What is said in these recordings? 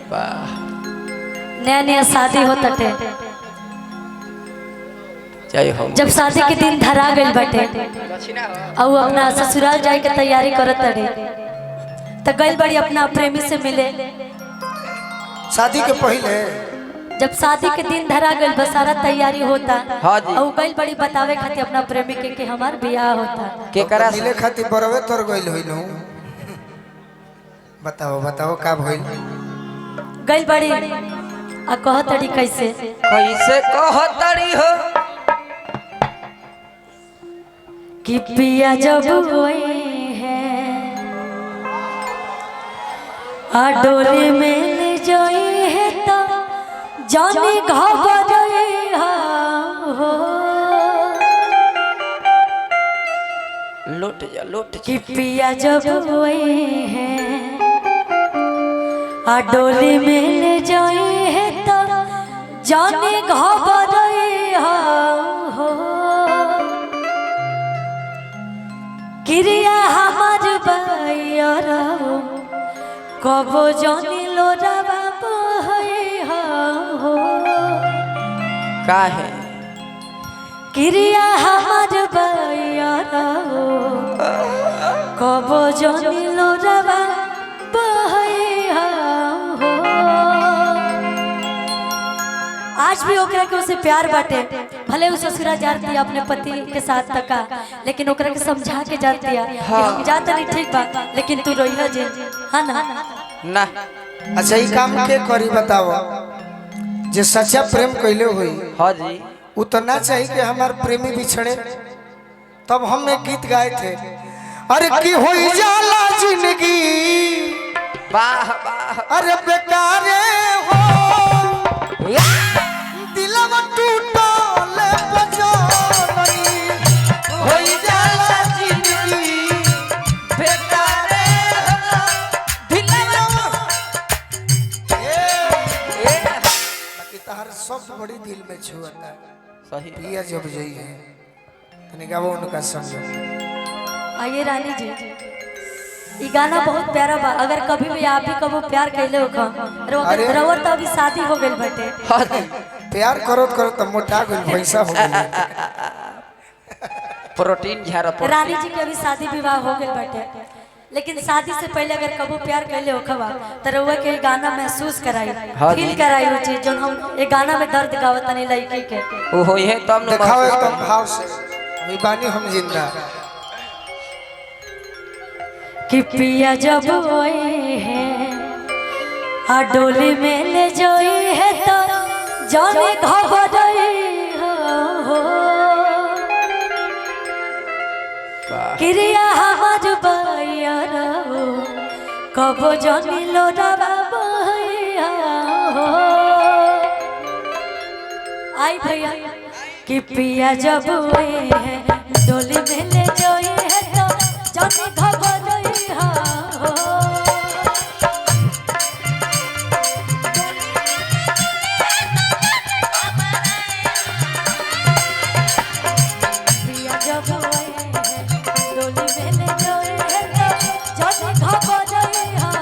नया नया शादी होता थे, जब शादी के दिन धरा गई बटे और अपना ससुराल जाए के तैयारी करत रहे तो गई बड़ी अपना प्रेमी से मिले। शादी के पहले जब शादी के दिन धरा गई बस सारा तैयारी होता और गई बड़ी बतावे खातिर अपना प्रेमी के हमार बियाह होता के करा मिले खातिर बरवे तोर गइल होइनु। बताओ बताओ का भइल? गई बड़ी आ कहतड़ी कैसे कहतड़ी हो कि पिया जब हुए हैं आ डोली में ले जाए है तो जाने घबराए हो। लुट कि पिया जब हुए हैं आ डोली में ले जाए है तो जाने घबराए हो। क्रिया हमार बायर कबो जानी लोरावा बहै हो। काहे क्रिया हमार बायर कबो जानी लोरावा बहै हो। आज भी ओकरा के उसे प्यार बाटे, भले उस ससुरा जाती है अपने पति के साथ तका, लेकिन ओकरा के समझा के जाती है कि हम जाते नहीं ठीक बा लेकिन तू रोइहा जे हां ना। अच्छा ई काम के करी बताओ जे सच्चा प्रेम कइले होई। हां जी उतना चाहिए कि हमार प्रेमी बिछड़े तब हम एक गीत गाए थे, अरे की होई जाला जिंदगी वाह वाह अरे बेकारे हो दिलवा टूटल बजनी होई जाला जिंदगी बेकारे हो दिलवा बाकी तहर सब बड़ी दिल में छुअता सही पिया जब जई है तने गावो उनका संग। आइए रानी जी, ये गाना बहुत प्यारा बा। अगर कभी भी आप भी कबो प्यार कैले हो रवर तो अभी शादी हो गई बटे प्यार करो करो तो मोटा गइल पैसा हो गइल प्रोटीन झारा रानी जी के अभी शादी विवाह हो गई बटे, लेकिन शादी से पहले अगर कबो प्यार कैले हो खबा तो रउआ के गाना महसूस कराई फील कराई वो चीज जो हम ये गाना में दर्द गावत नहीं लड़की के ओ हो ये तब न दिखाओ एकदम भाव से अभी बानी हम जिंदा। कि पिया जब होए हैं आ डोली में ले जाए है तो जाने घबराए हो। क्रिया हमार बायर कबो जानी लोरावा बहै हो। आई भैया कि पिया जब हुए हैं डोली में ले जाए है तो जाने घबराए हो। पिया जब हुए हैं डोली में ले जाए है तो जाने घबराए हो।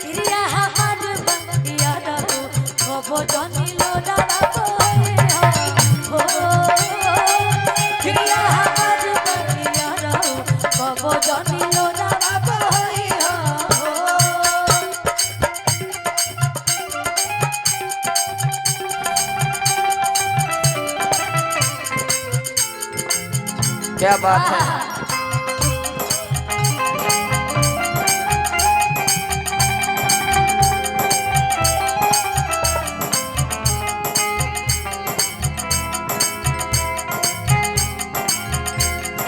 क्रिया हमार बायर कबो जानी लोरावा बहै हो। क्रिया हमार बायर कबो जानी लोरावा बहै हो। क्या बात है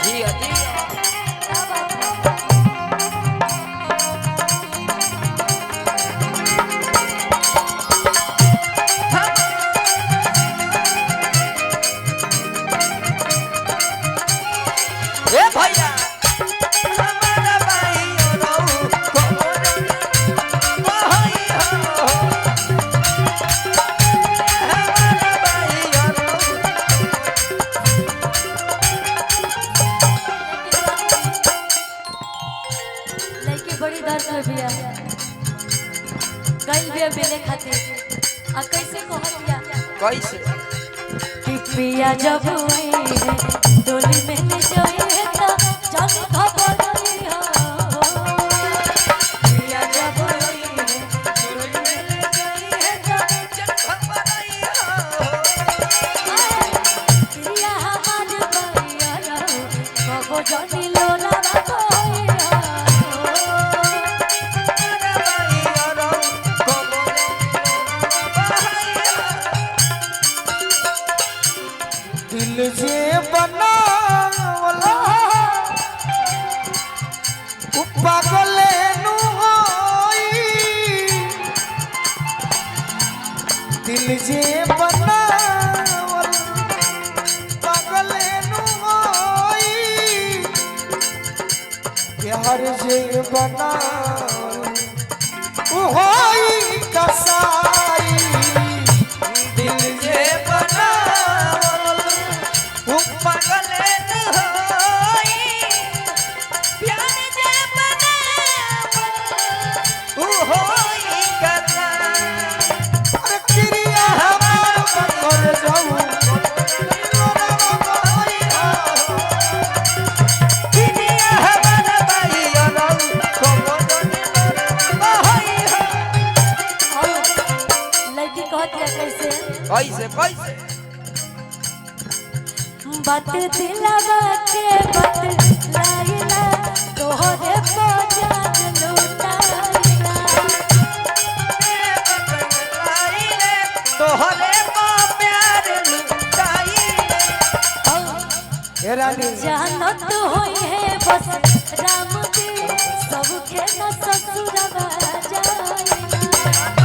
जी जी ए भाई मिले खातिर आ कैसे कहतिया कैसे कि पिया जब आई है डोली में ले जाए है तो जान घबराई हो पिया जब आई है डोली में ले जाए है तो जान घबराई हो पिया हमार भैया रो कबो जानी लोला कोई दिल जे बनावला उ पागले नु होई दिल जे बनावला पागले नु होई प्यार जे बनावला उ होई कसाई दिल जे कैसे कैसे बात दिलावा के बात लाइला तोहरे को जान लूटाइला तोहरे को प्यार लुटाइले ए रानी जानत होई है बस राम जी सबके न ससुरवा जाइला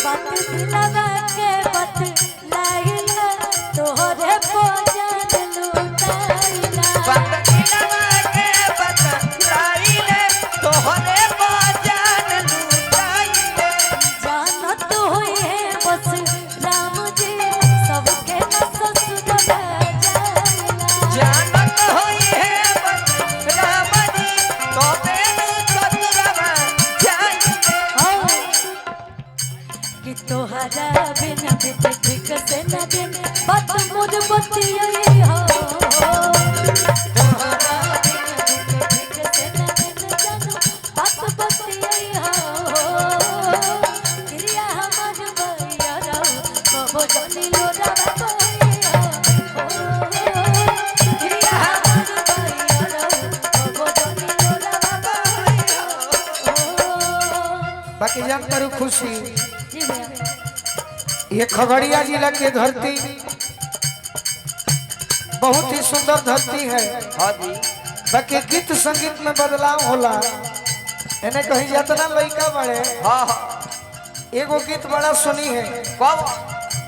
बात दिलावा के बात लाइला तोहरे को जान लूटाइला जानत होई है बस राम जी सबके न ससुरवा जाइला कि तोहरा बिन बित ठीक से न दिन बात मुझ बतियाई हो तोहरा बिन बित ठीक से न दिन जानू बात बतियाई हो क्रिया हमर भैया रो कबो जानी लोरा कोई हो क्रिया हमर भैया रो कबो जानी लोरा कोई हो बाकी जान करू खुशी जी भैया ये खगड़िया जिला की धरती बहुत ही सुंदर धरती है। हाँ जी बाकी गीत संगीत में बदलाव होला एने कहीं जितना लड़का बड़े हाँ हाँ एगो गीत बड़ा सुनी है कब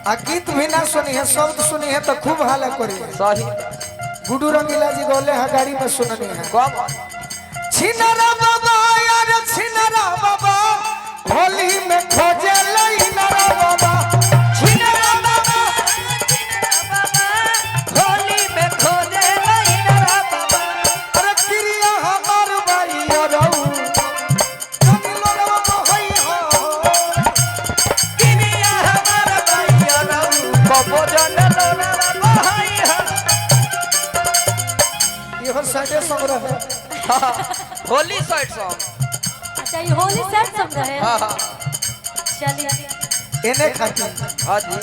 आ गीत भी ना सुनी है शब्द सुनी है तो खूब हाला करी है। सही गुडू रंगीला जी गोले है गाड़ी में सुननी है कब छिनरा बाबा यार छिनरा बाबा होली में खोजे लइनरा बाबा छिनरा बाबा होली में खोजे लइनरा बाबा अरे क्रिया हमार भाई रहू कमी लोगवा होई हो किनिया हमार भैया रहू कबो जन लोना बहाई हो ये साइडे संग्रह है होली साइड सॉन्ग अच्छा ये होली सेट सब रहे हाँ हाँ चलिए एने खाती हाँ जी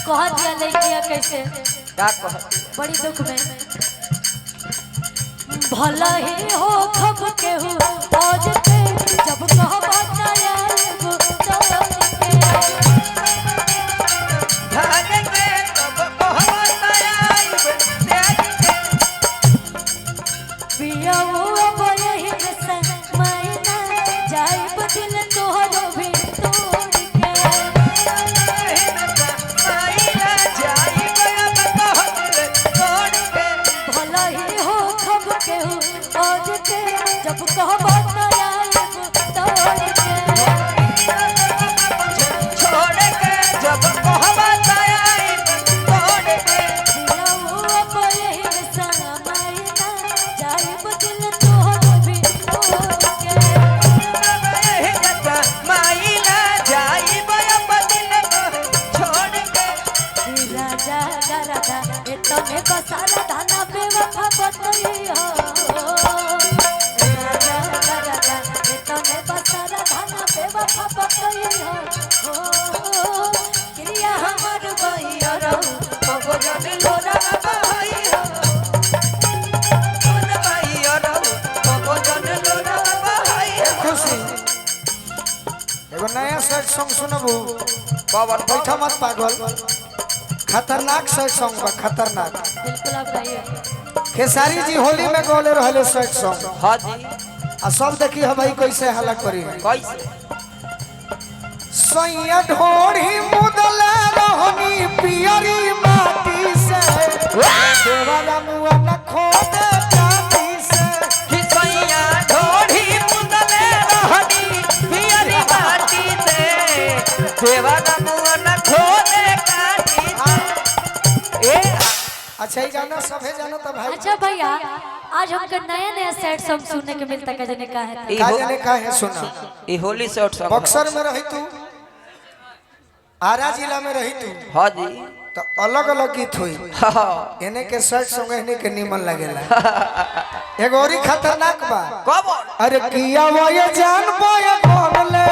कह दिया लड़किया कैसे क्या कहती बड़ी दुख में भला ही हो खब के हो आज के जब कह बताया वो तो के भागे के तब कहत आइब त्याग के पिया वो अब यही के मायना जाए बदिल तोहरो भी तोड़ के माइला जाई गया कहत छोड़ के भला ही हो खब के हो आज के जब कह बताया वो तोड़ के छोड़ के जब कहत आइब छोड़ के पिया वो अब यही के मायना तने बसारा धाना बेवफा बतैया तने बसारा धाना बेवफा बतैया क्रिया हमर भैया रहू कबो जन लोरा बहाइया मन भैया रहू कबो जन लोरा बहाइया खुशी एगो नया सैड सॉन्ग सुनबू बाबर बैठा मत पागल खतरनाक सैड सॉन्ग बा खतरनाक बिल्कुल आप गाइए खेसारी जी होली में गौले रहले सैड सॉन्ग हां जी आ सब देखी है भाई कैसे हला करी कैसे सैया ढोड़ी मुदल रहनी पियरी माटी से देवाला मुआ न खोदे चाटी से कि सैया ढोढ़ी मुदले रहनी पियरी माटी से देवाला मुआ न खोदे काटी से ए अच्छा ही गाना सभे जानो तो भाई अच्छा भैया आज हमको नया नया सैड सॉन्ग सुनने को मिलता है जने का है का जाने का है सुना ई होली शॉर्ट सॉन्ग बक्सर में रही तू आरा जिला में रही तू हां जी तो अलग अलग गीत हुई हां एने के सैड सॉन्ग एने के निमन लगेला एगो औरी खतरनाक बा कब अरे किया वो ये जान बोए कौन ले